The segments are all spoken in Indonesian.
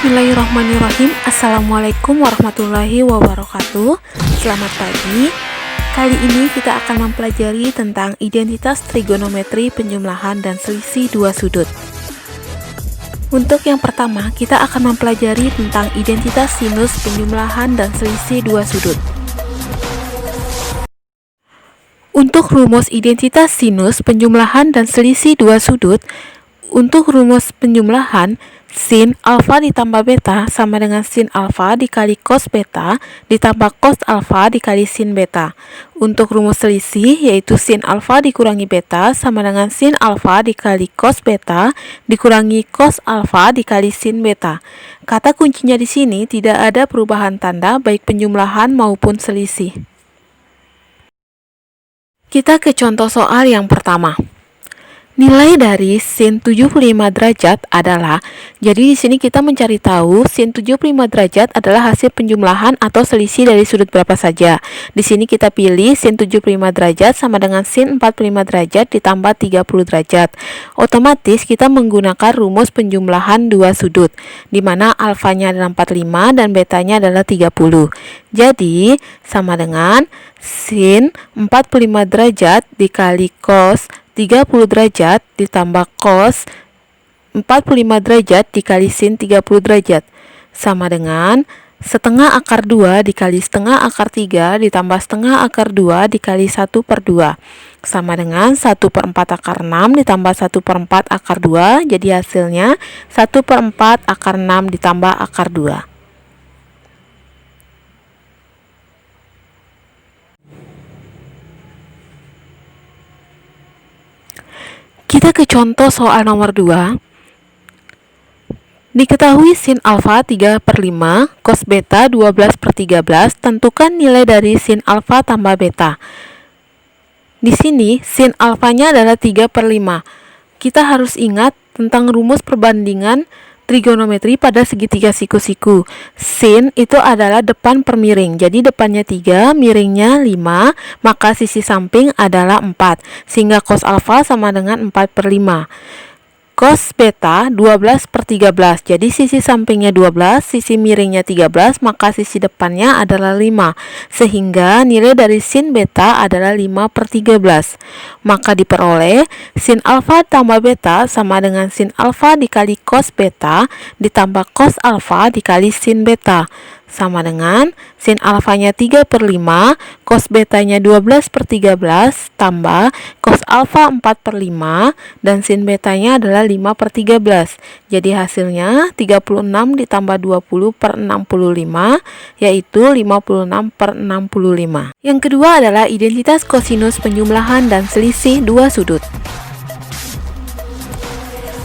Bismillahirrahmanirrahim. Assalamualaikum warahmatullahi wabarakatuh. Selamat pagi. Kali ini kita akan mempelajari tentang identitas trigonometri penjumlahan dan selisih dua sudut. Untuk yang pertama, kita akan mempelajari tentang identitas sinus penjumlahan dan selisih dua sudut. Untuk rumus identitas sinus penjumlahan dan selisih dua sudut, untuk rumus penjumlahan, sin alfa ditambah beta sama dengan sin alfa dikali cos beta ditambah cos alfa dikali sin beta. Untuk rumus selisih, yaitu sin alfa dikurangi beta sama dengan sin alfa dikali cos beta dikurangi cos alfa dikali sin beta. Kata kuncinya di sini tidak ada perubahan tanda baik penjumlahan maupun selisih. Kita ke contoh soal yang pertama. Nilai dari sin 75 derajat adalah, jadi di sini kita mencari tahu sin 75 derajat adalah hasil penjumlahan atau selisih dari sudut berapa saja. Di sini kita pilih sin 75 derajat sama dengan sin 45 derajat ditambah 30 derajat. Otomatis kita menggunakan rumus penjumlahan dua sudut, di mana alfanya adalah 45 dan betanya adalah 30. Jadi sama dengan sin 45 derajat dikali cos 30 derajat ditambah cos 45 derajat dikali sin 30 derajat sama dengan setengah akar 2 dikali setengah akar 3 ditambah setengah akar 2 dikali 1/2 sama dengan 1/4 akar 6 ditambah 1/4 akar 2, jadi hasilnya 1/4 akar 6 ditambah akar 2. Kita ke contoh soal nomor 2. Diketahui sin alfa 3/5, cos beta 12/13, tentukan nilai dari sin alfa tambah beta. Di sini sin alfanya adalah 3/5. Kita harus ingat tentang rumus perbandingan trigonometri pada segitiga siku-siku. Sin itu adalah depan per miring, jadi depannya 3, miringnya 5, maka sisi samping adalah 4, sehingga cos alfa sama dengan 4/5. Cos beta 12/13, jadi sisi sampingnya 12, sisi miringnya 13, maka sisi depannya adalah 5, sehingga nilai dari sin beta adalah 5/13. Maka diperoleh sin alfa tambah beta sama dengan sin alfa dikali cos beta ditambah cos alfa dikali sin beta sama dengan sin alfanya 3/5, cos betanya 12/13 tambah cos alfa 4/5 dan sin betanya adalah 5/13. Jadi hasilnya 36 ditambah 20/65 yaitu 56/65. Yang kedua adalah identitas kosinus penjumlahan dan selisih dua sudut.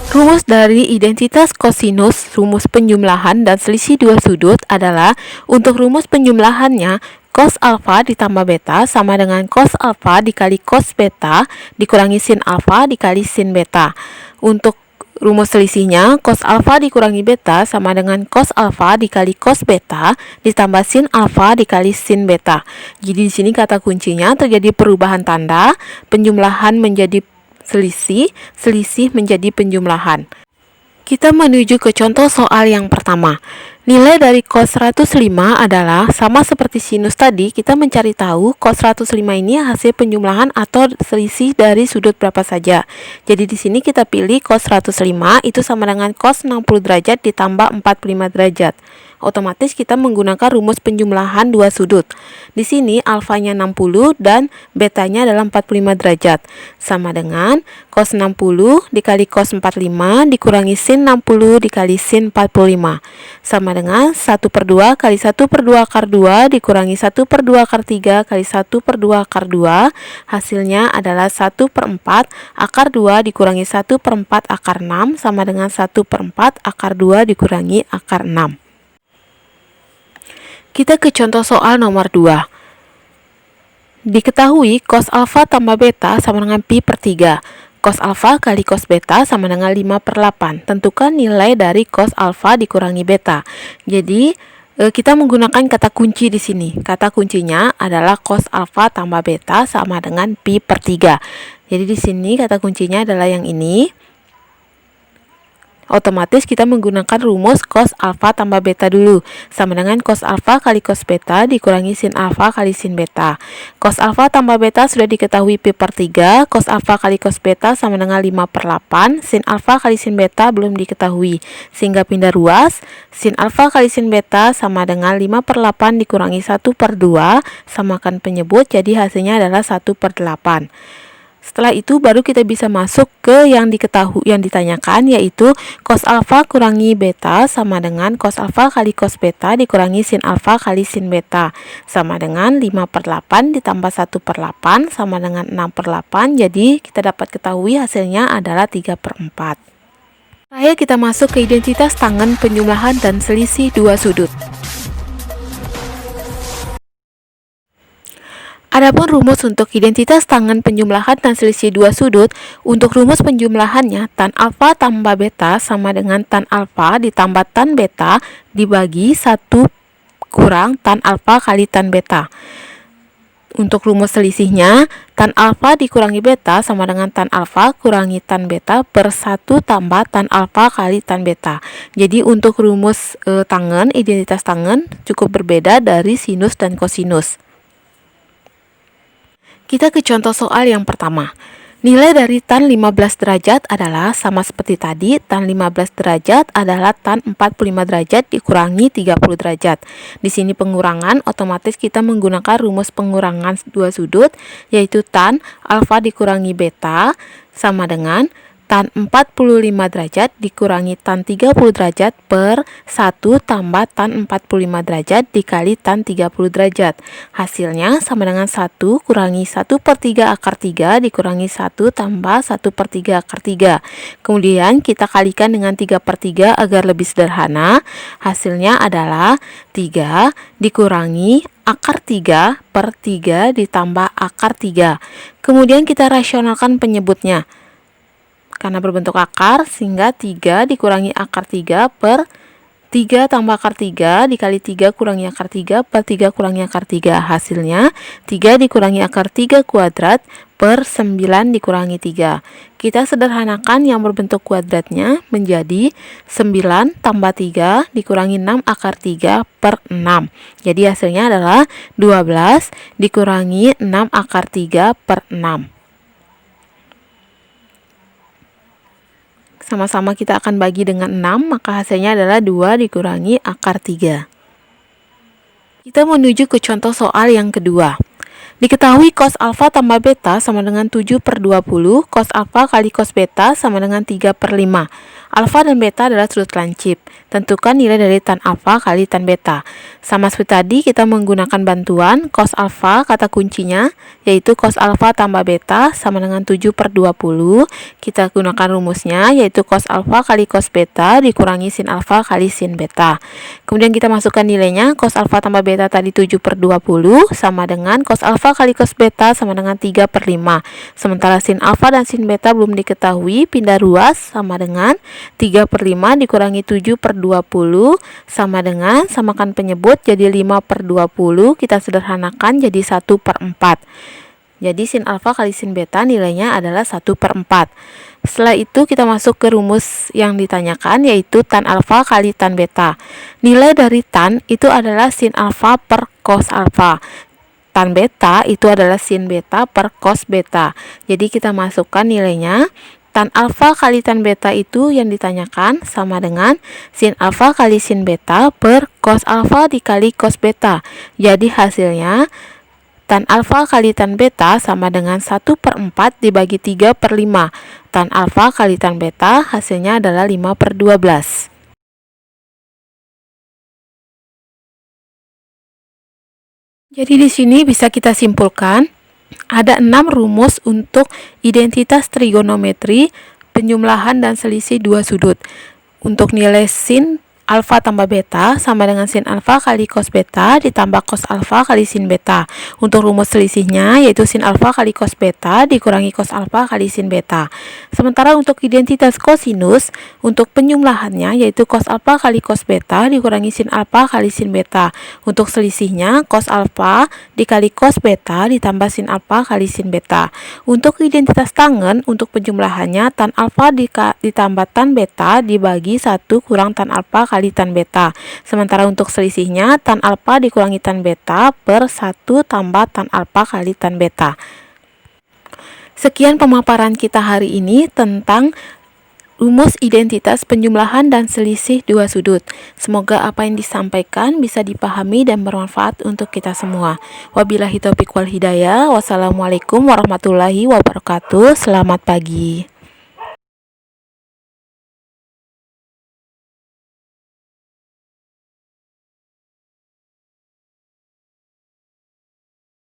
Rumus dari identitas kosinus, rumus penjumlahan dan selisih dua sudut adalah, untuk rumus penjumlahannya, cos alfa ditambah beta sama dengan cos alfa dikali cos beta dikurangi sin alfa dikali sin beta. Untuk rumus selisihnya, cos alfa dikurangi beta sama dengan cos alfa dikali cos beta ditambah sin alfa dikali sin beta. Jadi di sini kata kuncinya terjadi perubahan tanda, penjumlahan menjadi selisih, selisih menjadi penjumlahan. Kita menuju ke contoh soal yang pertama. Nilai dari cos 105 adalah, sama seperti sinus tadi, kita mencari tahu cos 105 ini hasil penjumlahan atau selisih dari sudut berapa saja. Jadi di sini kita pilih cos 105 itu sama dengan cos 60 derajat ditambah 45 derajat. Otomatis kita menggunakan rumus penjumlahan dua sudut. Di sini alfanya 60 dan betanya adalah 45 derajat. Sama dengan cos 60 dikali cos 45 dikurangi sin 60 dikali sin 45. Sama dengan 1/2 kali 1/2 akar 2 dikurangi 1/2 akar 3 kali 1/2 akar 2. Hasilnya adalah 1/4 akar 2 dikurangi 1/4 akar 6 sama dengan 1/4 akar 2 dikurangi akar 6. Kita ke contoh soal nomor 2. Diketahui cos alfa tambah beta sama dengan pi/3. Cos alfa kali cos beta sama dengan 5/8. Tentukan nilai dari cos alfa dikurangi beta. Jadi kita menggunakan kata kunci di sini. Kata kuncinya adalah cos alfa tambah beta sama dengan pi/3. Jadi di sini kata kuncinya adalah yang ini. Otomatis kita menggunakan rumus cos alfa tambah beta dulu, sama dengan cos alfa kali cos beta dikurangi sin alfa kali sin beta. Cos alfa tambah beta sudah diketahui pi per 3, cos alfa kali cos beta sama dengan 5/8, sin alfa kali sin beta belum diketahui, sehingga pindah ruas, sin alfa kali sin beta sama dengan 5/8 dikurangi 1/2, samakan penyebut, jadi hasilnya adalah 1/8. Setelah itu baru kita bisa masuk ke yang ditanyakan, yaitu cos alfa kurangi beta sama dengan cos alfa kali cos beta dikurangi sin alfa kali sin beta, sama dengan 5/8 ditambah 1/8 sama dengan 6/8. Jadi kita dapat ketahui hasilnya adalah 3/4. Terakhir kita masuk ke identitas tangen penjumlahan dan selisih dua sudut. Adapun rumus untuk identitas tangen penjumlahan dan selisih dua sudut, untuk rumus penjumlahannya tan alfa tambah beta sama dengan tan alfa ditambah tan beta dibagi 1 kurang tan alfa kali tan beta. Untuk rumus selisihnya, tan alfa dikurangi beta sama dengan tan alfa kurangi tan beta per 1 tambah tan alfa kali tan beta. Jadi untuk rumus tangen, identitas tangen cukup berbeda dari sinus dan kosinus. Kita ke contoh soal yang pertama. Nilai dari tan 15 derajat adalah sama seperti tadi, tan 15 derajat adalah tan 45 derajat dikurangi 30 derajat. Di sini pengurangan, otomatis kita menggunakan rumus pengurangan dua sudut, yaitu tan alfa dikurangi beta sama dengan tan 45 derajat dikurangi tan 30 derajat per 1 tambah tan 45 derajat dikali tan 30 derajat. Hasilnya sama dengan 1 kurangi 1/3 akar 3 dikurangi 1 tambah 1/3 akar 3. Kemudian kita kalikan dengan 3/3 agar lebih sederhana. Hasilnya adalah 3 dikurangi akar 3 per 3 ditambah akar 3. Kemudian kita rasionalkan penyebutnya. Karena berbentuk akar, sehingga 3 dikurangi akar 3 per 3 tambah akar 3 dikali 3 kurangi akar 3 per 3 kurangi akar 3. Hasilnya 3 dikurangi akar 3 kuadrat per 9 dikurangi 3. Kita sederhanakan yang berbentuk kuadratnya menjadi 9 tambah 3 dikurangi 6 akar 3 per 6. Jadi hasilnya adalah 12 dikurangi 6 akar 3 per 6. Sama-sama kita akan bagi dengan 6, maka hasilnya adalah 2 dikurangi akar 3. Kita menuju ke contoh soal yang kedua. Diketahui cos alfa tambah beta sama dengan 7/20, cos alfa kali cos beta sama dengan 3/5. Alfa dan beta adalah sudut lancip. Tentukan nilai dari tan alfa kali tan beta. Sama seperti tadi, kita menggunakan bantuan cos alfa, kata kuncinya yaitu cos alfa tambah beta sama dengan 7/20. Kita gunakan rumusnya yaitu cos alfa kali cos beta dikurangi sin alfa kali sin beta. Kemudian kita masukkan nilainya, cos alfa tambah beta tadi 7/20 sama dengan cos alfa kali cos beta sama dengan 3/5. Sementara sin alfa dan sin beta belum diketahui, pindah ruas sama dengan 3/5 dikurangi 7/20 sama dengan, samakan penyebut jadi 5/20, kita sederhanakan jadi 1/4. Jadi sin alfa kali sin beta nilainya adalah 1/4. Setelah itu kita masuk ke rumus yang ditanyakan, yaitu tan alfa kali tan beta. Nilai dari tan itu adalah sin alfa per cos alfa. Tan beta itu adalah sin beta per cos beta. Jadi kita masukkan nilainya. Tan alfa kali tan beta itu yang ditanyakan sama dengan sin alfa kali sin beta per cos alfa dikali cos beta. Jadi hasilnya tan alfa kali tan beta sama dengan 1/4 dibagi 3/5. Tan alfa kali tan beta hasilnya adalah 5/12. Jadi di sini bisa kita simpulkan ada 6 rumus untuk identitas trigonometri, penjumlahan dan selisih dua sudut. Untuk nilai sin alfa tambah beta sama dengan sin alfa kali cos beta ditambah cos alfa kali sin beta. Untuk rumus selisihnya yaitu sin alfa kali cos beta dikurangi cos alfa kali sin beta. Sementara untuk identitas kosinus, untuk penjumlahannya yaitu cos alfa kali cos beta dikurangi sin alfa kali sin beta. Untuk selisihnya cos alfa dikali cos beta ditambah sin alfa kali sin beta. Untuk identitas tangen, untuk penjumlahannya tan alfa ditambah tan beta dibagi 1 kurang tan alfa kali tan beta. Sementara untuk selisihnya tan alfa dikurangi tan beta per 1 tambah tan alfa kali tan beta. Sekian pemaparan kita hari ini tentang rumus identitas penjumlahan dan selisih dua sudut. Semoga apa yang disampaikan bisa dipahami dan bermanfaat untuk kita semua. Wabillahi taufiq wal hidayah. Wassalamualaikum warahmatullahi wabarakatuh. Selamat pagi.